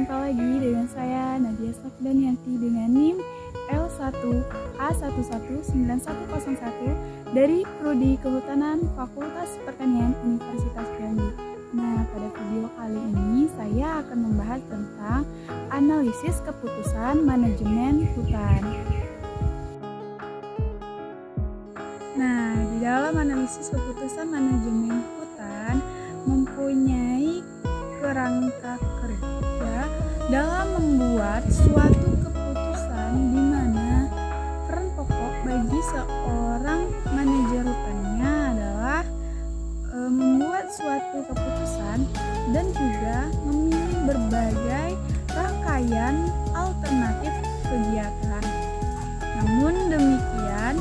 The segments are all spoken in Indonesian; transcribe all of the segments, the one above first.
Berjumpa lagi dengan saya Nadia Safdanianti dengan NIM L1A119101 dari Prodi Kehutanan Fakultas Pertanian Universitas Jambi. Nah, pada video kali ini saya akan membahas tentang analisis keputusan manajemen hutan. Nah, di dalam analisis keputusan manajemen hutan mempunyai kerangka kerja dalam membuat suatu keputusan di mana peran pokok bagi seorang manajer hutannya adalah membuat suatu keputusan dan juga memilih berbagai rangkaian alternatif kegiatan. Namun demikian,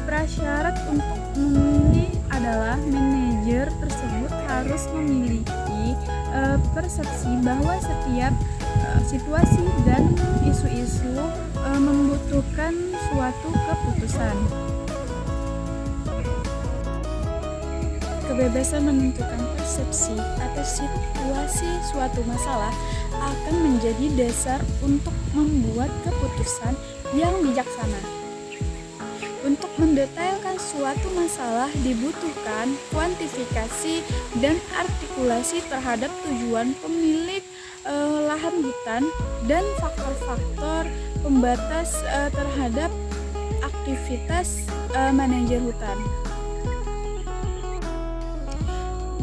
prasyarat untuk memilih adalah manajer tersebut harus memiliki persepsi bahwa setiap situasi dan isu-isu membutuhkan suatu keputusan. Kebebasan menentukan persepsi atas situasi suatu masalah akan menjadi dasar untuk membuat keputusan yang bijaksana. Untuk mendetailkan suatu masalah dibutuhkan kuantifikasi dan artikulasi terhadap tujuan pemilik lahan hutan dan faktor-faktor pembatas terhadap aktivitas manajer hutan.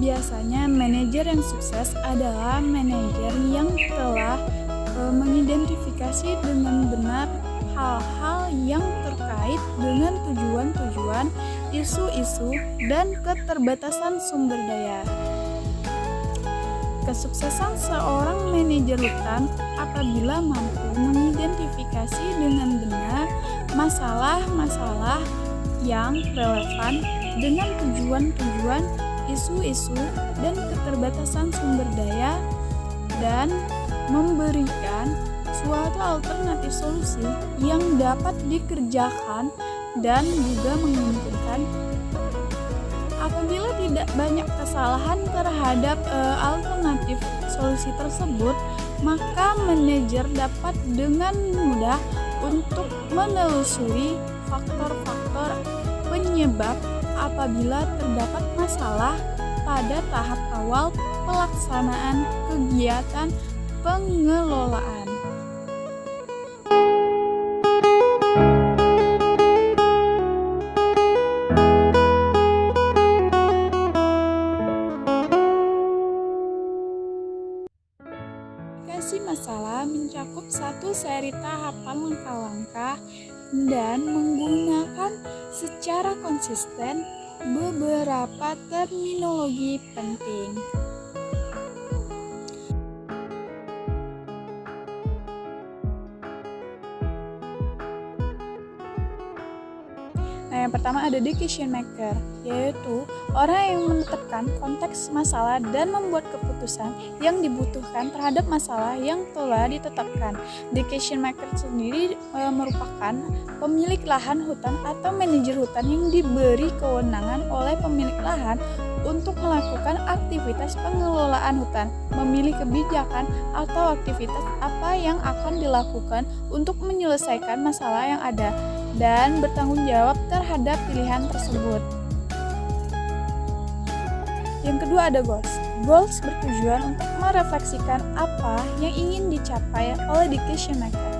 Biasanya manajer yang sukses adalah manajer yang telah mengidentifikasi dengan benar hal-hal yang terkait dengan tujuan-tujuan, isu-isu, dan keterbatasan sumber daya. Kesuksesan seorang manajer hutan apabila mampu mengidentifikasi dengan benar masalah-masalah yang relevan dengan tujuan-tujuan, isu-isu, dan keterbatasan sumber daya, dan memberikan suatu alternatif solusi yang dapat dikerjakan dan juga menguntungkan. Apabila tidak banyak kesalahan terhadap alternatif solusi tersebut, maka manajer dapat dengan mudah untuk menelusuri faktor-faktor penyebab apabila terdapat masalah pada tahap awal pelaksanaan kegiatan pengelolaan. Identifikasi masalah mencakup satu seri tahapan langkah-langkah dan menggunakan secara konsisten beberapa terminologi penting. Nah, yang pertama ada decision maker, yaitu orang yang menetapkan konteks masalah dan membuat keputusan yang dibutuhkan terhadap masalah yang telah ditetapkan. Decision maker sendiri merupakan pemilik lahan hutan atau manajer hutan yang diberi kewenangan oleh pemilik lahan untuk melakukan aktivitas pengelolaan hutan, memilih kebijakan atau aktivitas apa yang akan dilakukan untuk menyelesaikan masalah yang ada, dan bertanggung jawab terhadap pilihan tersebut. Yang kedua ada goals. Goals bertujuan untuk merefleksikan apa yang ingin dicapai oleh decision maker.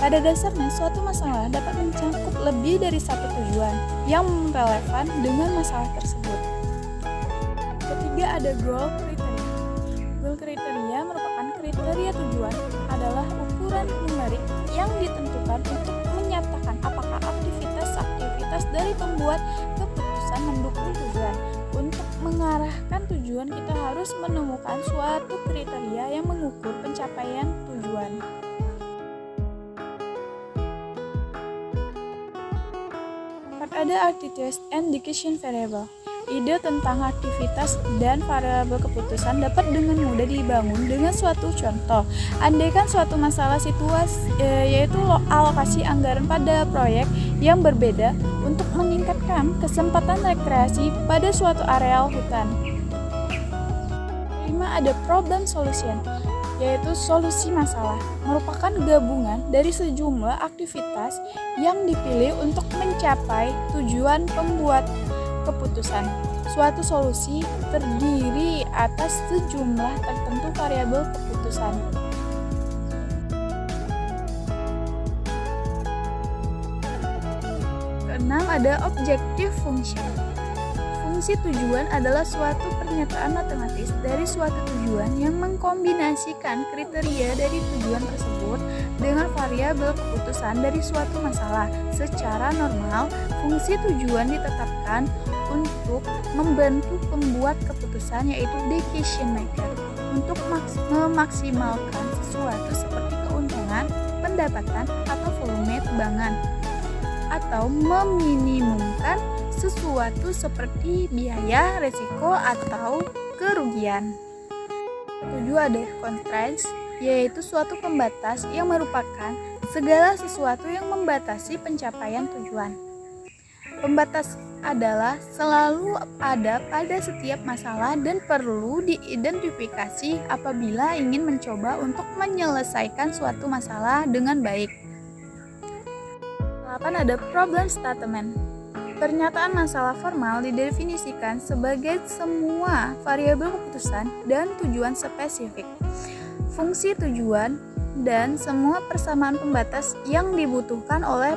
Pada dasarnya, suatu masalah dapat mencakup lebih dari satu tujuan yang relevan dengan masalah tersebut. Ketiga ada goal kriteria. Goal kriteria merupakan kriteria tujuan adalah ukuran numerik yang ditentukan untuk menyatakan apakah aktivitas dari pembuat keputusan mendukung tujuan. Untuk mengarahkan tujuan, kita harus menemukan suatu kriteria yang mengukur pencapaian tujuan. Ada attitudes and decision variable. Ide tentang aktivitas dan variabel keputusan dapat dengan mudah dibangun dengan suatu contoh. Andaikan suatu masalah situasi yaitu alokasi anggaran pada proyek yang berbeda untuk meningkatkan kesempatan rekreasi pada suatu areal hutan. 5. Ada problem solution. yaitu solusi masalah, merupakan gabungan dari sejumlah aktivitas yang dipilih untuk mencapai tujuan pembuat keputusan. Suatu solusi terdiri atas sejumlah tertentu variabel keputusan. Keenam, ada objective function. Fungsi tujuan adalah suatu pernyataan matematis dari suatu tujuan yang mengkombinasikan kriteria dari tujuan tersebut dengan variabel keputusan dari suatu masalah. Secara normal, fungsi tujuan ditetapkan untuk membantu pembuat keputusan, yaitu decision maker, untuk memaksimalkan sesuatu seperti keuntungan, pendapatan, atau volume tebangan, atau meminimumkan sesuatu seperti biaya, resiko, atau kerugian. Ketujuh, ada constraints, yaitu suatu pembatas yang merupakan segala sesuatu yang membatasi pencapaian tujuan. Pembatas adalah selalu ada pada setiap masalah dan perlu diidentifikasi apabila ingin mencoba untuk menyelesaikan suatu masalah dengan baik. 8, ada problem statement. Pernyataan masalah formal didefinisikan sebagai semua variabel keputusan dan tujuan spesifik, fungsi tujuan, dan semua persamaan pembatas yang dibutuhkan oleh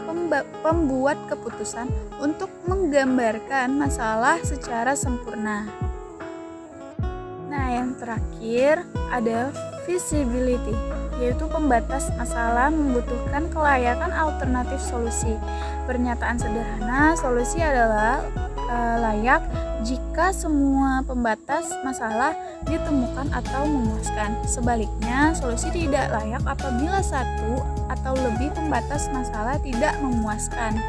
pembuat keputusan untuk menggambarkan masalah secara sempurna. Nah, yang terakhir ada feasibility, yaitu pembatas masalah membutuhkan kelayakan alternatif solusi. Pernyataan sederhana, solusi adalah layak jika semua pembatas masalah ditemukan atau memuaskan. Sebaliknya, solusi tidak layak apabila satu atau lebih pembatas masalah tidak memuaskan.